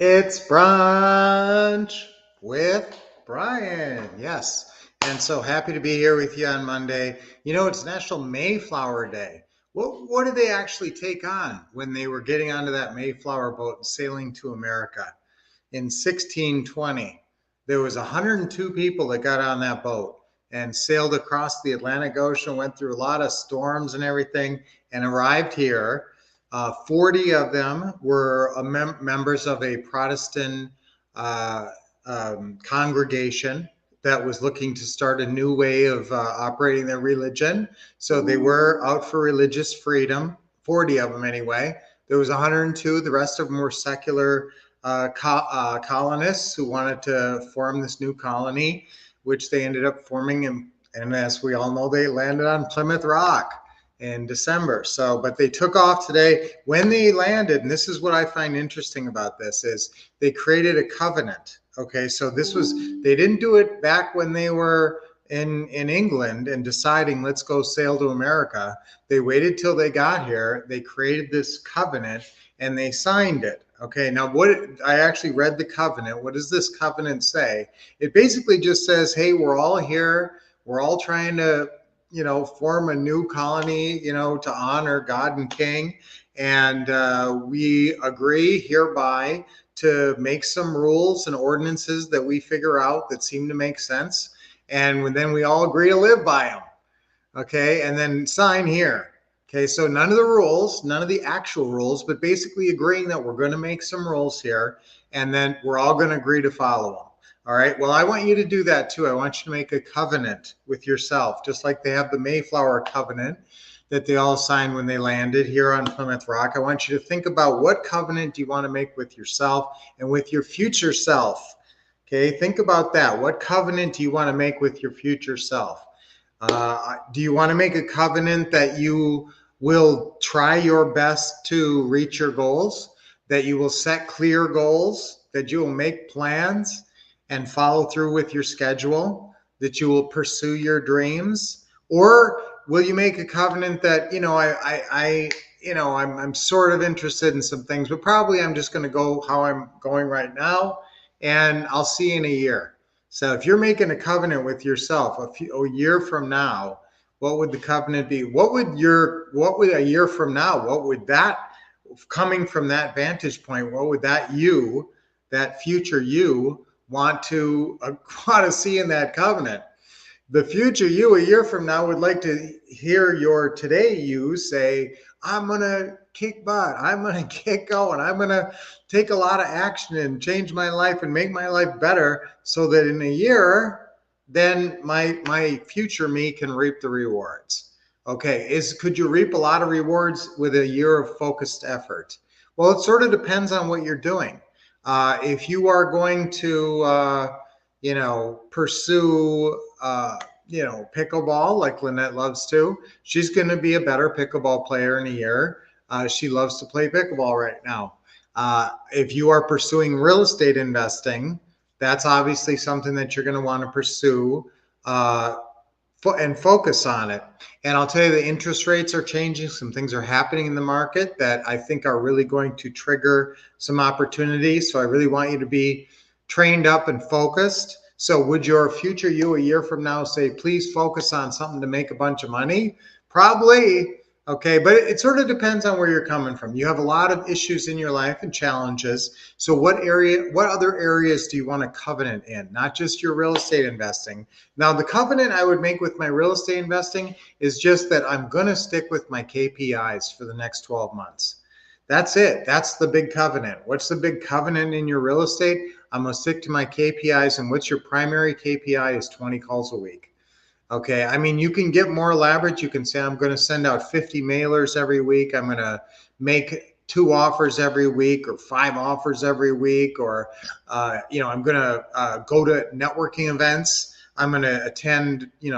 It's brunch with Brian. Yes. And so happy to be here with you on Monday. You know, it's National Mayflower Day. What did they actually take on when they were getting onto that Mayflower boat and sailing to America? In 1620, there was 102 people that got on that boat and sailed across the Atlantic Ocean, went through a lot of storms and everything, and arrived here. 40 of them were members of a Protestant uh, congregation that was looking to start a new way of operating their religion. So they were out for religious freedom, 40 of them anyway. There was 102. The rest of them were secular colonists who wanted to form this new colony, which they ended up forming. And as we all know, they landed on Plymouth Rock in December. So, but they took off today. When they landed, and this is what I find interesting about this, is they created a covenant. Okay, so this was, they didn't do it back when they were in England and deciding let's go sail to America. They waited till they got here. They created this covenant and they signed it. Okay, now I actually read the covenant. What does this covenant say? It basically just says, hey, we're all here. We're all trying to, form a new colony, to honor God and King. And we agree hereby to make some rules and ordinances that we figure out that seem to make sense. And then we all agree to live by them. Okay, and then sign here. Okay, so none of the rules, none of the actual rules, but basically agreeing that we're going to make some rules here and then we're all going to agree to follow them. All right, well, I want you to do that too. I want you to make a covenant with yourself, just like they have the Mayflower covenant that they all signed when they landed here on Plymouth Rock. I want you to think about what covenant do you want to make with yourself and with your future self. Okay, think about that. What covenant do you want to make with your future self? Do you want to make a covenant that you will try your best to reach your goals, that you will set clear goals, that you will make plans and follow through with your schedule, that you will pursue your dreams? Or will you make a covenant that, I'm sort of interested in some things, but probably I'm just going to go how I'm going right now and I'll see you in a year. So if you're making a covenant with yourself a year from now, what would the covenant be? What would a year from now, what would that, coming from that vantage point, what would that future you want to see in that covenant? The future you a year from now would like to hear your today you say, I'm going to kick butt. I'm going to get going. I'm going to take a lot of action and change my life and make my life better so that in a year, then my future me can reap the rewards. Okay, could you reap a lot of rewards with a year of focused effort? Well, it sort of depends on what you're doing. If you are going to, pursue, pickleball like Lynette loves to, she's going to be a better pickleball player in a year. She loves to play pickleball right now. If you are pursuing real estate investing, that's obviously something that you're going to want to pursue and focus on it. And I'll tell you, the interest rates are changing. Some things are happening in the market that I think are really going to trigger some opportunities. So I really want you to be trained up and focused. So would your future you a year from now say, please focus on something to make a bunch of money? Probably. Okay, but it sort of depends on where you're coming from. You have a lot of issues in your life and challenges. So what other areas do you want to covenant in? Not just your real estate investing. Now, the covenant I would make with my real estate investing is just that I'm going to stick with my KPIs for the next 12 months. That's it. That's the big covenant. What's the big covenant in your real estate? I'm going to stick to my KPIs. And what's your primary KPI is 20 calls a week. Okay, I mean, you can get more elaborate. You can say, I'm going to send out 50 mailers every week. I'm going to make 2 offers every week or 5 offers every week. Or, I'm going to go to networking events. I'm going to attend, 2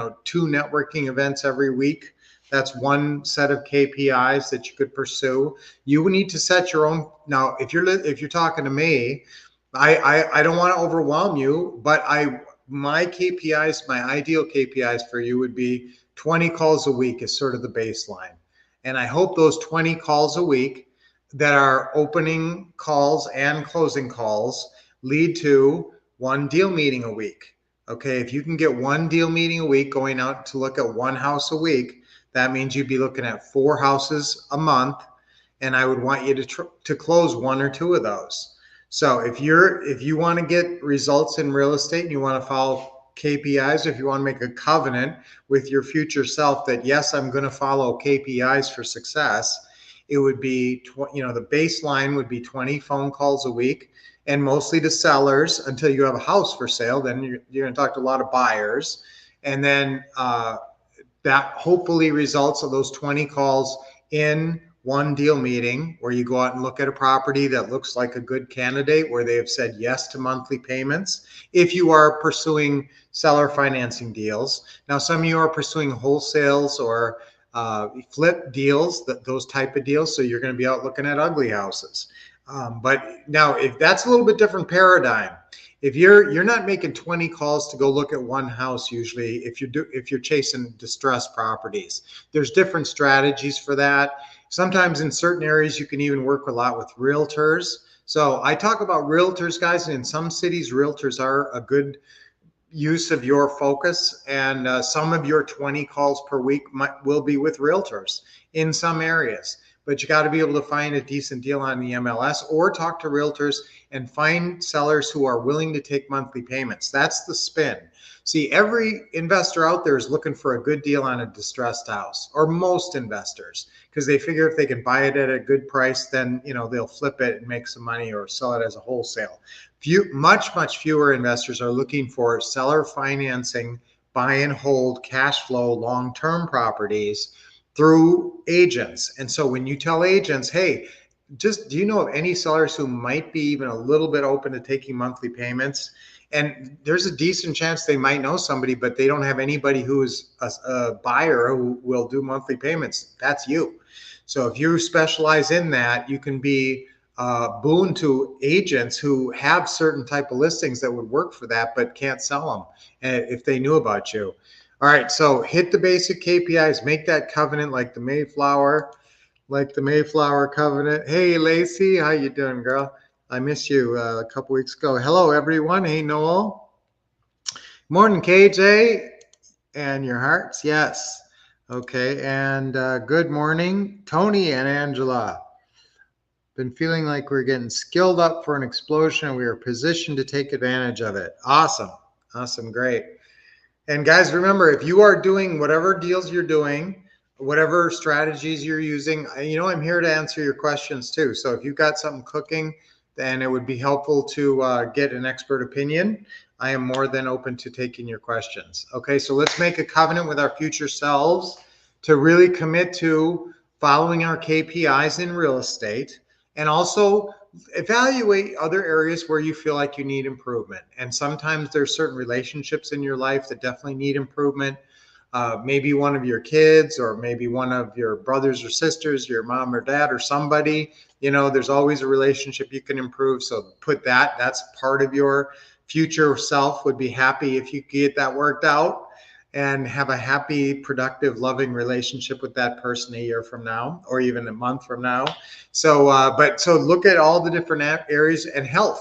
networking events every week. That's one set of KPIs that you could pursue. You need to set your own. Now, if you're talking to me, I don't want to overwhelm you, but my KPIs, my ideal KPIs for you would be 20 calls a week is sort of the baseline. And I hope those 20 calls a week, that our opening calls and closing calls lead to one deal meeting a week. Okay, if you can get one deal meeting a week, going out to look at one house a week, that means you'd be looking at 4 houses a month, and I would want you to close 1 or 2 of those. So if you want to get results in real estate and you want to follow KPIs, if you want to make a covenant with your future self that yes, I'm going to follow KPIs for success, it would be the baseline would be 20 phone calls a week, and mostly to sellers until you have a house for sale. Then you're going to talk to a lot of buyers, and then that hopefully results of those 20 calls in one deal meeting where you go out and look at a property that looks like a good candidate, where they have said yes to monthly payments. If you are pursuing seller financing deals, now some of you are pursuing wholesales or flip deals, those type of deals. So you're going to be out looking at ugly houses. But now, if that's a little bit different paradigm, if you're not making 20 calls to go look at one house, usually if you're chasing distressed properties, there's different strategies for that. Sometimes in certain areas you can even work a lot with realtors. So I talk about realtors, guys, and in some cities realtors are a good use of your focus, and some of your 20 calls per week will be with realtors in some areas. But you got to be able to find a decent deal on the MLS or talk to realtors and find sellers who are willing to take monthly payments. That's the spin. See, every investor out there is looking for a good deal on a distressed house, or most investors, because they figure if they can buy it at a good price, then they'll flip it and make some money or sell it as a wholesale. Much fewer investors are looking for seller financing, buy and hold, cash flow, long-term properties through agents. And so when you tell agents, hey, do you know of any sellers who might be even a little bit open to taking monthly payments? And there's a decent chance they might know somebody, but they don't have anybody who is a buyer who will do monthly payments. That's you. So if you specialize in that, you can be boon to agents who have certain type of listings that would work for that, but can't sell them if they knew about you. All right, so hit the basic KPIs, make that covenant like the Mayflower covenant. Hey, Lacey, how you doing, girl? I missed you a couple weeks ago. Hello, everyone. Hey, Noel. Morning, KJ. And your hearts, yes. Okay, and good morning, Tony and Angela. Been feeling like we're getting skilled up for an explosion, and we are positioned to take advantage of it. Awesome, great. And guys, remember, if you are doing whatever deals you're doing, whatever strategies you're using, I'm here to answer your questions too. So if you've got something cooking, then it would be helpful to get an expert opinion. I am more than open to taking your questions. Okay, so let's make a covenant with our future selves to really commit to following our KPIs in real estate, and also evaluate other areas where you feel like you need improvement. And sometimes there's certain relationships in your life that definitely need improvement. Maybe one of your kids, or maybe one of your brothers or sisters, your mom or dad, or somebody, there's always a relationship you can improve. So that's part of your future self would be happy if you get that worked out and have a happy, productive, loving relationship with that person a year from now, or even a month from now. So look at all the different areas. And health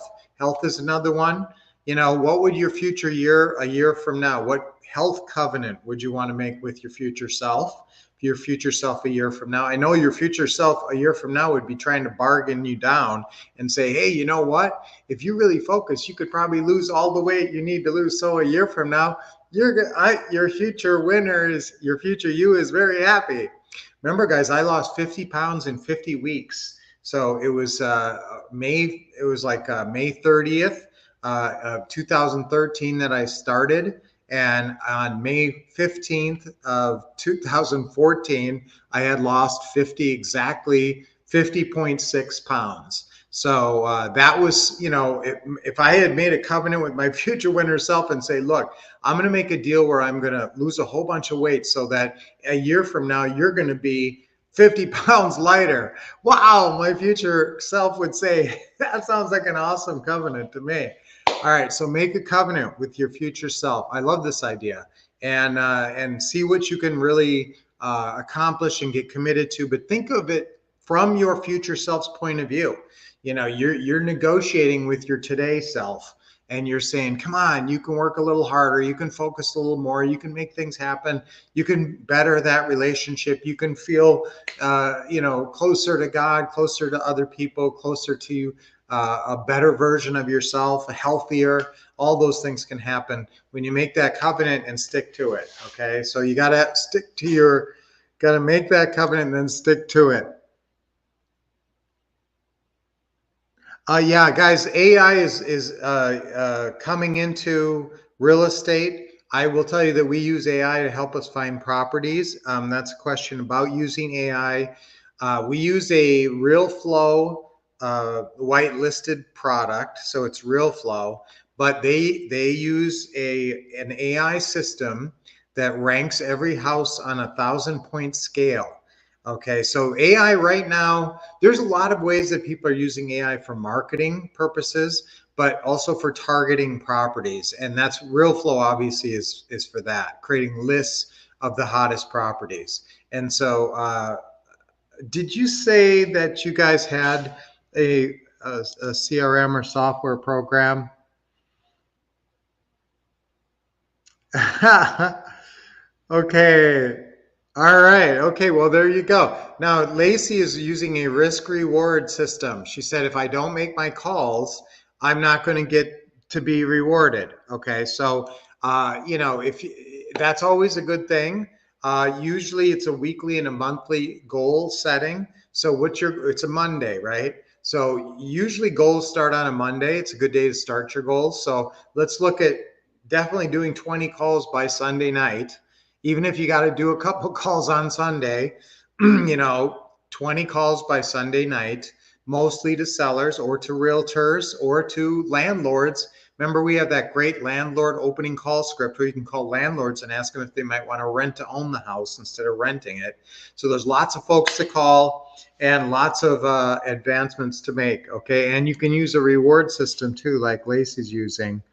is another one. What would your future a year from now, what health covenant would you want to make with your future self a year from now? I know your future self a year from now would be trying to bargain you down and say, hey, you know what? If you really focus, you could probably lose all the weight you need to lose. So a year from now, your future you is very happy. Remember, guys, I lost 50 pounds in 50 weeks. So it was May 30th of 2013 that I started. And on May 15th of 2014, I had lost exactly 50.6 pounds. So that was, if I had made a covenant with my future winner self and say, look, I'm going to make a deal where I'm going to lose a whole bunch of weight so that a year from now, you're going to be 50 pounds lighter. Wow, my future self would say, that sounds like an awesome covenant to me. All right, so make a covenant with your future self. I love this idea, and see what you can really accomplish and get committed to. But think of it from your future self's point of view. You're negotiating with your today self, and you're saying, come on, you can work a little harder, you can focus a little more, you can make things happen, you can better that relationship, you can feel closer to God, closer to other people, closer to a better version of yourself, a healthier. All those things can happen when you make that covenant and stick to it. Okay, so you got to make that covenant and then stick to it. Yeah, guys, AI is coming into real estate. I will tell you that we use AI to help us find properties. That's a question about using AI. We use a RealFlow whitelisted product, so it's RealFlow, but they use an AI system that ranks every house on 1,000-point scale. Okay, so AI right now, there's a lot of ways that people are using AI for marketing purposes, but also for targeting properties. And that's RealFlow obviously is for that, creating lists of the hottest properties. And so did you say that you guys had a CRM or software program? Okay. All right. Okay. Well, there you go. Now, Lacey is using a risk reward system. She said, if I don't make my calls, I'm not going to get to be rewarded. Okay. So, if that's always a good thing. Usually it's a weekly and a monthly goal setting. So it's a Monday, right? So usually goals start on a Monday. It's a good day to start your goals. So let's look at definitely doing 20 calls by Sunday night. Even if you got to do a couple calls on Sunday, 20 calls by Sunday night, mostly to sellers or to realtors or to landlords. Remember, we have that great landlord opening call script where you can call landlords and ask them if they might want to rent to own the house instead of renting it. So there's lots of folks to call and lots of advancements to make. Okay. And you can use a reward system too, like Lacey's using.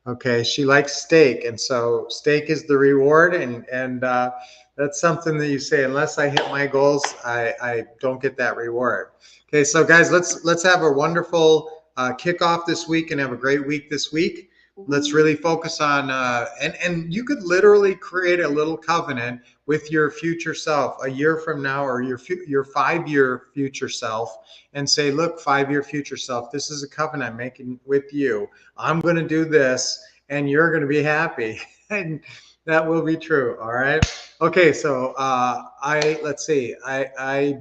Okay, she likes steak, and so steak is the reward, and that's something that you say. Unless I hit my goals, I don't get that reward. Okay, so guys, let's have a wonderful kickoff this week and have a great week this week. Let's really focus on and you could literally create a little covenant with your future self a year from now, or your 5-year future self, and say, look, 5-year future self, this is a covenant I'm making with you. I'm going to do this and you're going to be happy. And that will be true. All right. Okay. So let's see. I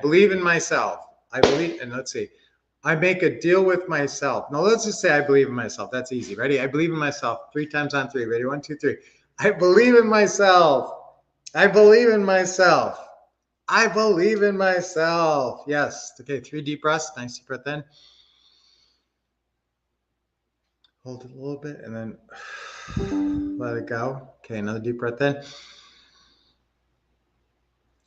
believe in myself. I make a deal with myself. Now let's just say I believe in myself. That's easy. Ready? I believe in myself. 3 times on 3. Ready? 1, 2, 3. I believe in myself. I believe in myself. I believe in myself. Yes. Okay. 3 deep breaths. Nice deep breath in. Hold it a little bit and then let it go. Okay. Another deep breath in.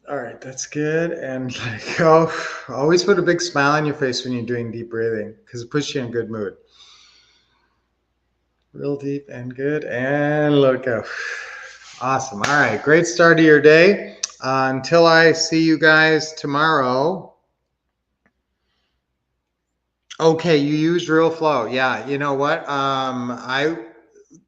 All right. That's good. And let it go. Always put a big smile on your face when you're doing deep breathing because it puts you in a good mood. Real deep and good. And let it go. Awesome. All right. Great start of your day. Until I see you guys tomorrow. Okay, you use RealFlow. Yeah, you know what?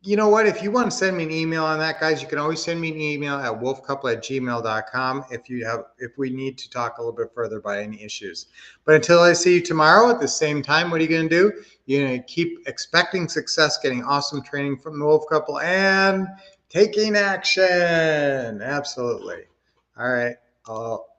If you want to send me an email on that, guys, you can always send me an email at wolfcouple@gmail.com if we need to talk a little bit further about any issues. But until I see you tomorrow at the same time, what are you going to do? You're going to keep expecting success, getting awesome training from the Wolf Couple, and taking action. Absolutely. All right.